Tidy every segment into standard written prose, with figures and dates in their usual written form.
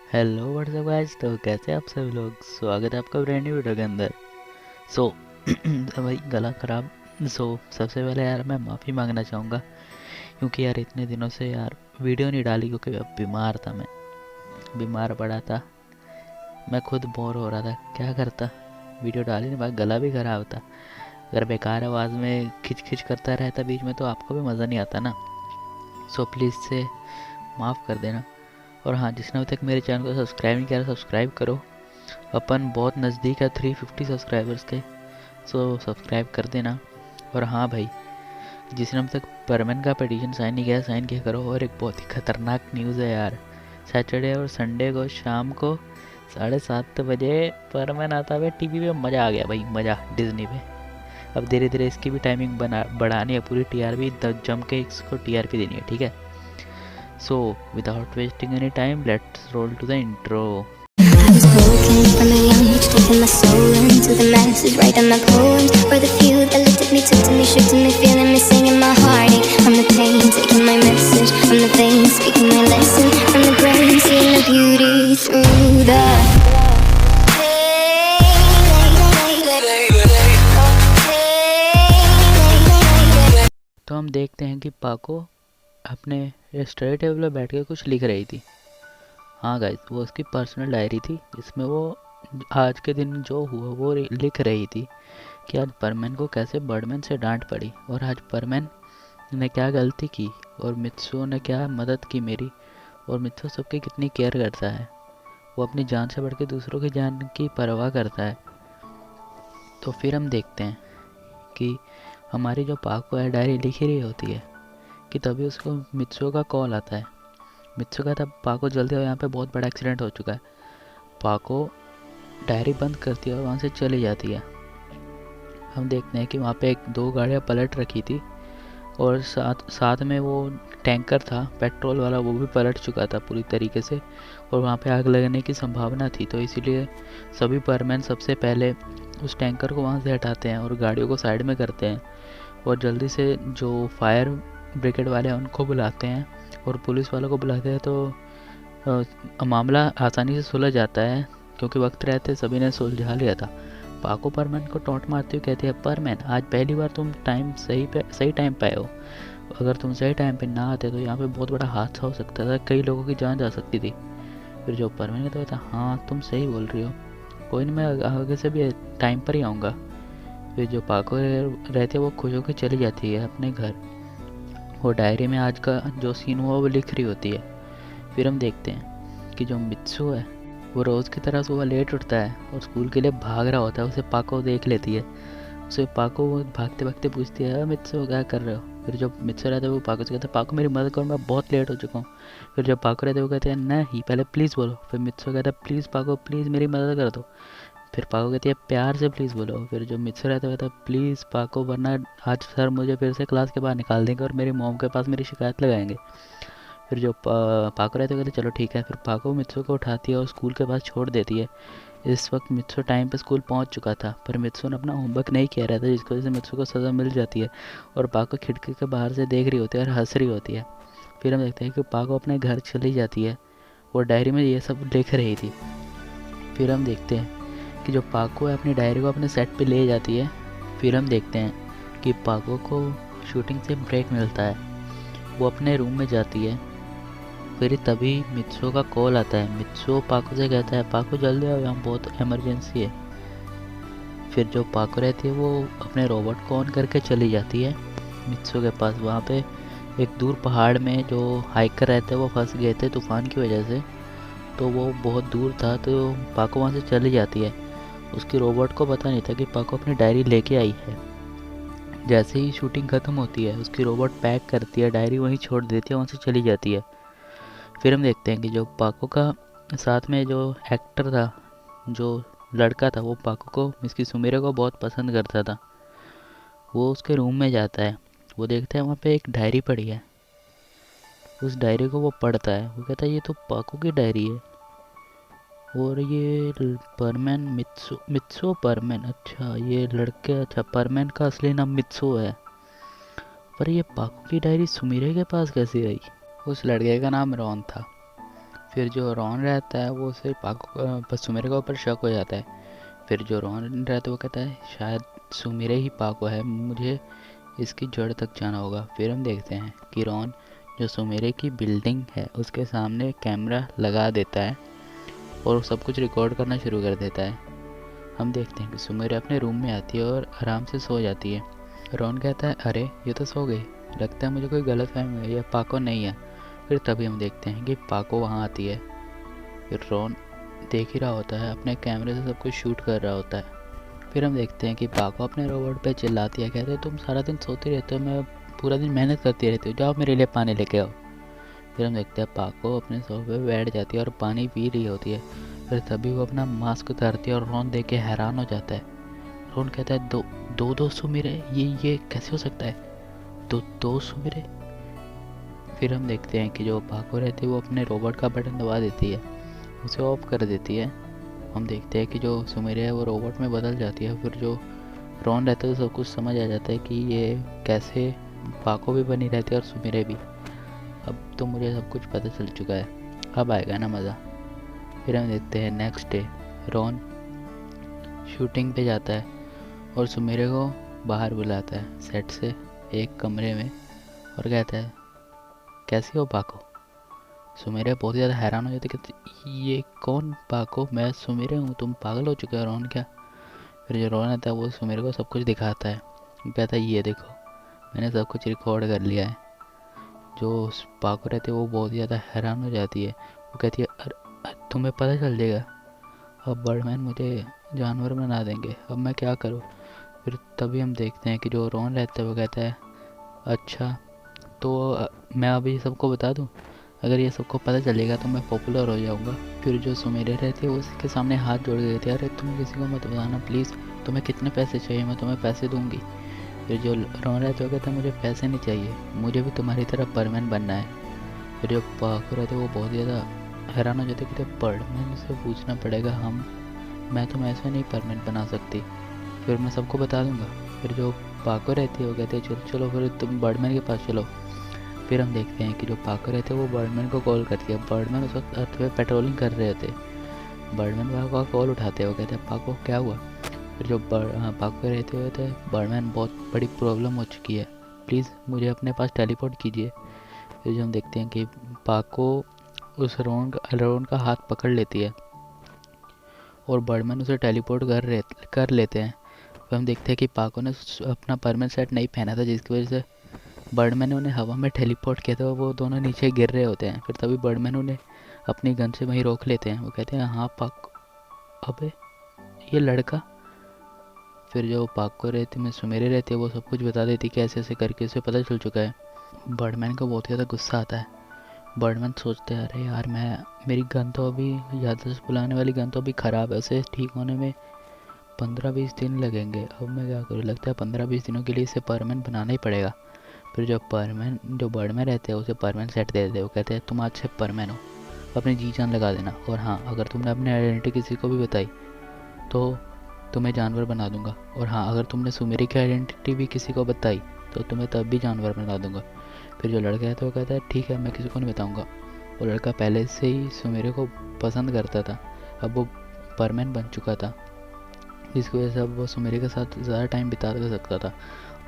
Hello what's up guys. तो कैसे हैं आप सभी लोग। स्वागत है आपका ब्रांड न्यू वीडियो के अंदर। सो भाई गला खराब। सबसे पहले यार मैं माफ़ी मांगना चाहूँगा, क्योंकि यार इतने दिनों से यार वीडियो नहीं डाली, क्योंकि अब बीमार था। मैं बीमार पड़ा था। मैं खुद बोर हो रहा था, क्या करता, वीडियो डाल ही नहीं पाया। गला भी खराब था। अगर बेकार आवाज़ में खिच खिच करता रहता बीच में तो आपको भी मज़ा नहीं आता ना। प्लीज़ से माफ़ कर देना। और हाँ, जिसने अभी तक मेरे चैनल को सब्सक्राइब नहीं किया सब्सक्राइब करो। अपन बहुत नज़दीक है 350 सब्सक्राइबर्स के। सब्सक्राइब कर देना। और हाँ भाई, जिसने अब तक परमन का पिटीशन साइन नहीं किया साइन किया करो। और एक बहुत ही खतरनाक न्यूज़ है यार, सैटरडे और संडे को शाम को 7:30 बजे परमन आता है टीवी पे। मज़ा आ गया भाई, मज़ा डिज्नी पे। अब धीरे धीरे इसकी भी टाइमिंग बढ़ानी है, पूरी टीआरपी जम के इसको टीआरपी देनी है, ठीक है। Without wasting any time let's roll to the intro. I was broken from a young age, taking my soul into the masses, writing my poems for the few that looked at me, took to me, shook to me, feeling me, singing my heartache from the pain, taking my message from the veins, speaking my lesson from the brain, seeing the beauty through the तो हम देखते हैं कि पाको अपने study table पर बैठ के कुछ लिख रही थी। हाँ गाइस, वो उसकी पर्सनल डायरी थी, जिसमें वो आज के दिन जो हुआ वो लिख रही थी कि आज परमैन को कैसे बर्डमैन से डांट पड़ी, और आज परमैन ने क्या गलती की, और मित्सुओ ने क्या मदद की मेरी। और मित्सुओ सबकी कितनी केयर करता है। वो अपनी जान से बढ़ के दूसरों की जान की परवाह करता है। तो फिर हम देखते हैं कि हमारी जो पाको है डायरी लिख ही रही होती है कि तभी उसको मित्सुओ का कॉल आता है। मित्सुओ कहता है पाको जल्दी आओ, यहाँ पे बहुत बड़ा एक्सीडेंट हो चुका है। पाको डायरी बंद करती है और वहाँ से चली जाती है। हम देखते हैं कि वहाँ पे एक दो गाड़ियाँ पलट रखी थी, और साथ साथ में वो टैंकर था पेट्रोल वाला, वो भी पलट चुका था पूरी तरीके से। और वहाँ पे आग लगने की संभावना थी, तो इसीलिए सभी परमैन सबसे पहले उस टैंकर को वहाँ से हटाते हैं और गाड़ियों को साइड में करते हैं। और जल्दी से जो फायर ब्रिगेड वाले हैं उनको बुलाते हैं और पुलिस वालों को बुलाते हैं। तो मामला आसानी से सुलझ जाता है, क्योंकि वक्त रहते सभी ने सुलझा लिया था। पाको परमैन को टॉन्ट मारते हुए कहते हैं, परमैन आज पहली बार तुम सही टाइम पे आए हो। अगर तुम सही टाइम पे ना आते तो यहाँ पे बहुत बड़ा हादसा हो सकता था, कई लोगों की जान जा सकती थी। फिर जो परमैन कहता था, हाँ तुम सही बोल रही हो, कोई नहीं, मैं आगे से भी टाइम पर ही आऊँगा। फिर जो पाको रहती है वो खुश होकर चली जाती है अपने घर। वो डायरी में आज का जो सीन हुआ वो लिख रही होती है। फिर हम देखते हैं कि जो मित्सु है वो रोज़ की तरह सुबह लेट उठता है और स्कूल के लिए भाग रहा होता है। उसे पाको देख लेती है। उसे पाको वो भागते भागते पूछती है, मित्सु क्या कर रहे हो। फिर जो मित्सु रहता है वो पाको से कहता है, पाको मेरी मदद करो, मैं बहुत लेट हो चुका हूँ। फिर जब पाको रहते हैं वो कहते हैं, नहीं पहले प्लीज़ बोलो। फिर मित्सु कहता है, प्लीज़ पाको प्लीज़ मेरी मदद कर दो। फिर पाको कहती है, प्यार से प्लीज़ बोलो। फिर जो मित्सु रहता है प्लीज़ पाको, वरना आज सर मुझे फिर से क्लास के बाहर निकाल देंगे और मेरी मॉम के पास मेरी शिकायत लगाएंगे। फिर जो पाको रहते कहते चलो ठीक है। फिर पाको मित्सु को उठाती है और स्कूल के पास छोड़ देती है। इस वक्त मित्सु टाइम पे स्कूल पहुंच चुका था, पर मित्सु ने अपना होमवर्क नहीं किया रहता, जिसकी वजह से मित्सु को सज़ा मिल जाती है। और पाको खिड़की के बाहर से देख रही होती है और हंस रही होती है। फिर हम देखते हैं कि पाको अपने घर चली जाती है। वो डायरी में ये सब लिख रही थी। फिर हम देखते हैं कि जो पाको है अपनी डायरी को अपने सेट पे ले जाती है। फिर हम देखते हैं कि पाको को शूटिंग से ब्रेक मिलता है, वो अपने रूम में जाती है। फिर तभी मित्सुओ का कॉल आता है। मित्सुओ पाको से कहता है, पाको जल्दी आओ, यहाँ बहुत इमरजेंसी है। फिर जो पाको रहती है वो अपने रोबोट को ऑन करके चली जाती है मित्सुओ के पास। वहाँ पे एक दूर पहाड़ में जो हाइकर रहते हैं वो फंस गए थे तूफान की वजह से, तो वो बहुत दूर था, तो पाको वहाँ से चली जाती है। उसकी रोबोट को पता नहीं था कि पाको अपनी डायरी लेके आई है। जैसे ही शूटिंग ख़त्म होती है उसकी रोबोट पैक करती है, डायरी वहीं छोड़ देती है, वहाँ से चली जाती है। फिर हम देखते हैं कि जो पाको का साथ में जो एक्टर था, जो लड़का था, वो पाको को मिसकी सुमिरे को बहुत पसंद करता था। वो उसके रूम में जाता है, वो देखता है वहाँ पे एक डायरी पड़ी है। उस डायरी को वो पढ़ता है, वो कहता है ये तो पाको की डायरी है। और ये परमैन मित्सो परमैन, अच्छा ये लड़के, अच्छा परमैन का असली नाम मित्सो है, पर ये पाको की डायरी सुमिरे के पास कैसे आई। उस लड़के का नाम रॉन था। फिर जो रॉन रहता है वो उसे बस सुमेरे के ऊपर शक हो जाता है। फिर जो रॉन रहता है वो कहता है शायद सुमेरे ही पाको है, मुझे इसकी जड़ तक जाना होगा। फिर हम देखते हैं कि रॉन जो सुमेरे की बिल्डिंग है उसके सामने कैमरा लगा देता है और सब कुछ रिकॉर्ड करना शुरू कर देता है। हम देखते हैं कि सुमेरे अपने रूम में आती है और आराम से सो जाती है। रॉन कहता है अरे ये तो सो गई, लगता है मुझे कोई गलतफहमी है, यह पाको नहीं है। फिर तभी हम देखते हैं कि पाको वहाँ आती है। फिर रॉन देख ही रहा होता है, अपने कैमरे से सब कुछ शूट कर रहा होता है। फिर हम देखते हैं कि पाको अपने रोबोट पे चिल्लाती है, कहते हैं तुम सारा दिन सोती रहते हो, मैं पूरा दिन मेहनत करती रहती हूँ, जाओ मेरे लिए पानी लेके आओ। फिर हम देखते हैं पाको अपने सोफे पे बैठ जाती है और पानी पी रही होती है। फिर तभी वो अपना मास्क उतारती है और रॉन देख के हैरान हो जाता है। रॉन कहता है दो सुमेरे, ये कैसे हो सकता है, दो सुमेरे। फिर हम देखते हैं कि जो पाको रहती है वो अपने रोबोट का बटन दबा देती है, उसे ऑफ कर देती है। हम देखते हैं कि जो सुमेरे है वो रोबोट में बदल जाती है। फिर जो रॉन रहता है तो सब कुछ समझ आ जाता है कि ये कैसे पाको भी बनी रहती है और सुमेरे भी। अब तो मुझे सब कुछ पता चल चुका है, अब आएगा ना मज़ा। फिर हम देखते हैं नेक्स्ट डे रॉन शूटिंग पे जाता है और सुमेरे को बाहर बुलाता है सेट से एक कमरे में और कहता है कैसी हो पाको। सुमेरे बहुत ज़्यादा हैरान हो जाते, कहते ये कौन पाको, मैं सुमेरे हूँ, तुम पागल हो चुके हो रॉन क्या। फिर जो रॉन आता है वो सुमेरे को सब कुछ दिखाता है, कहता है ये देखो मैंने सब कुछ रिकॉर्ड कर लिया है। जो पाको रहती है वो बहुत ज़्यादा हैरान हो जाती है, वो कहती है अरे तुम्हें पता चल जाएगा, अब बर्डमैन मुझे जानवर बना देंगे, अब मैं क्या करूँ। फिर तभी हम देखते हैं कि जो रॉन रहता है वो कहता है अच्छा तो मैं अभी सबको बता दूँ, अगर ये सबको पता चलेगा तो मैं पॉपुलर हो जाऊँगा। फिर जो सुमेरे रहती है वो उसके सामने हाथ जोड़ के कहती है अरे तुम किसी को मत बताना प्लीज़, तुम्हें कितने पैसे चाहिए, मैं तुम्हें पैसे दूँगी। फिर जो रॉन रहता है वो कहता है मुझे पैसे नहीं चाहिए, मुझे भी तुम्हारी तरह बर्डमैन बनना है। फिर जो पाको रहते हैं वो बहुत ज़्यादा हैरान हो जाते कि बर्डमैन से पूछना पड़ेगा, मैं तुम्हें ऐसा नहीं परमानेंट बना सकती, फिर मैं सबको बता दूंगा। फिर जो पाको रहती है वो कहते हैं चलो चलो फिर तुम बर्डमैन के पास चलो। फिर हम देखते हैं कि जो पाको रहते हैं वो बर्डमैन को कॉल करती है। बर्डमैन उस वक्त अर्थ पे पेट्रोलिंग कर रहे थे। बर्डमैन का कॉल उठाते हैं, वो कहते हैं पाको क्या हुआ। फिर जो पाको रहते हुए थे बर्डमैन बहुत बड़ी प्रॉब्लम हो चुकी है, प्लीज़ मुझे अपने पास टेलीपोर्ट कीजिए। फिर जो हम देखते हैं कि पाको उस रोन का हाथ पकड़ लेती है और बर्डमैन उसे टेलीपोर्ट कर लेते हैं। फिर हम देखते हैं कि पाको ने अपना परमानेंट सेट नहीं पहना था, जिसकी वजह से बर्डमैन ने उन्हें हवा में टेलीपोर्ट किया था, वो दोनों नीचे गिर रहे होते हैं। फिर तभी बर्डमैन उन्हें अपनी गन से वहीं रोक लेते हैं, वो कहते हैं हाँ पाको, अबे ये लड़का। फिर जो पाको रहती में सुमेरे रहती है वो सब कुछ बता देती कि ऐसे ऐसे करके उसे पता चल चुका है। बर्डमैन को बहुत ज़्यादा गुस्सा आता है। बर्डमैन सोचते हैं अरे यार मेरी गन तो अभी याददाश्त बुलाने वाली गन तो अभी ख़राब है, उसे ठीक होने में 15-20 दिन लगेंगे, अब मैं क्या करूँ। लगता है 15-20 दिनों के लिए इसे परमानेंट बनाना ही पड़ेगा। फिर जो बर्डमैन रहते हैं उसे परमानेंट सेट दे देते हैं, वो कहते हैं तुम आज से परमानेंट हो, अपनी जी जान लगा देना, और हाँ अगर तुमने अपनी आइडेंटिटी किसी को भी बताई तो तुम्हें जानवर बना दूंगा, और हाँ अगर तुमने सुमेरी की आइडेंटिटी भी किसी को बताई तो तुम्हें तब भी जानवर बना दूंगा। फिर जो लड़का है तो वो कहता है ठीक है मैं किसी को नहीं बताऊंगा। वो लड़का पहले से ही सुमेरे को पसंद करता था, अब वो परमानेंट बन चुका था, जिसकी वजह से अब वो सुमेरे के साथ ज़्यादा टाइम बिता सकता था।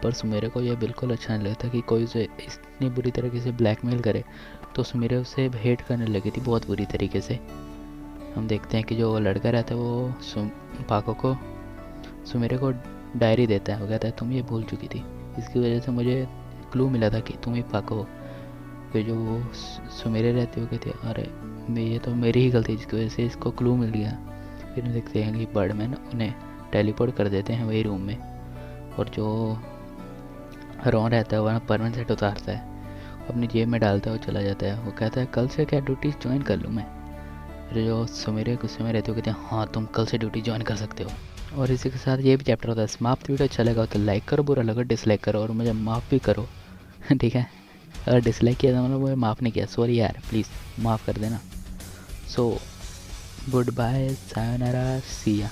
पर सुमेरे को यह बिल्कुल अच्छा नहीं लगता कि कोई उसे इतनी बुरी तरीके से ब्लैकमेल करे, तो सुमेरे उसे हेट करने लगी थी बहुत बुरी तरीके से। हम देखते हैं कि जो लड़का रहता है वो पाको को सुमेरे को डायरी देता है, वो कहता है तुम ये भूल चुकी थी, इसकी वजह से मुझे क्लू मिला था कि तुम ही पाको हो। फिर जो वो सुमेरे रहते हो कहते हैं अरे ये तो मेरी ही गलती, जिसकी वजह से इसको क्लू मिल गया। फिर हम देखते हैं कि बर्डमैन उन्हें टेलीपोर्ट कर देते हैं वही रूम में, और जो रॉन रहता है वह परमानेंट सेट उतारता है, अपनी जेब में डालता है और चला जाता है। वो कहता है कल से क्या ड्यूटी ज्वाइन कर लूँ मैं। फिर जो सुमेरे गुस्से में रहते हो कहते हैं हाँ तुम कल से ड्यूटी ज्वाइन कर सकते हो। और इसी के साथ ये भी चैप्टर होता है समाप्त। वीडियो अच्छा लगा तो लाइक करो, बुरा लगा डिसलाइक करो, और मुझे माफ़ भी करो ठीक है, अगर डिसलाइक किया था मतलब मुझे माफ़ नहीं किया, सॉरी यार, प्लीज़ माफ़ कर देना। सो गुड बाय, सायोनारा, सी या।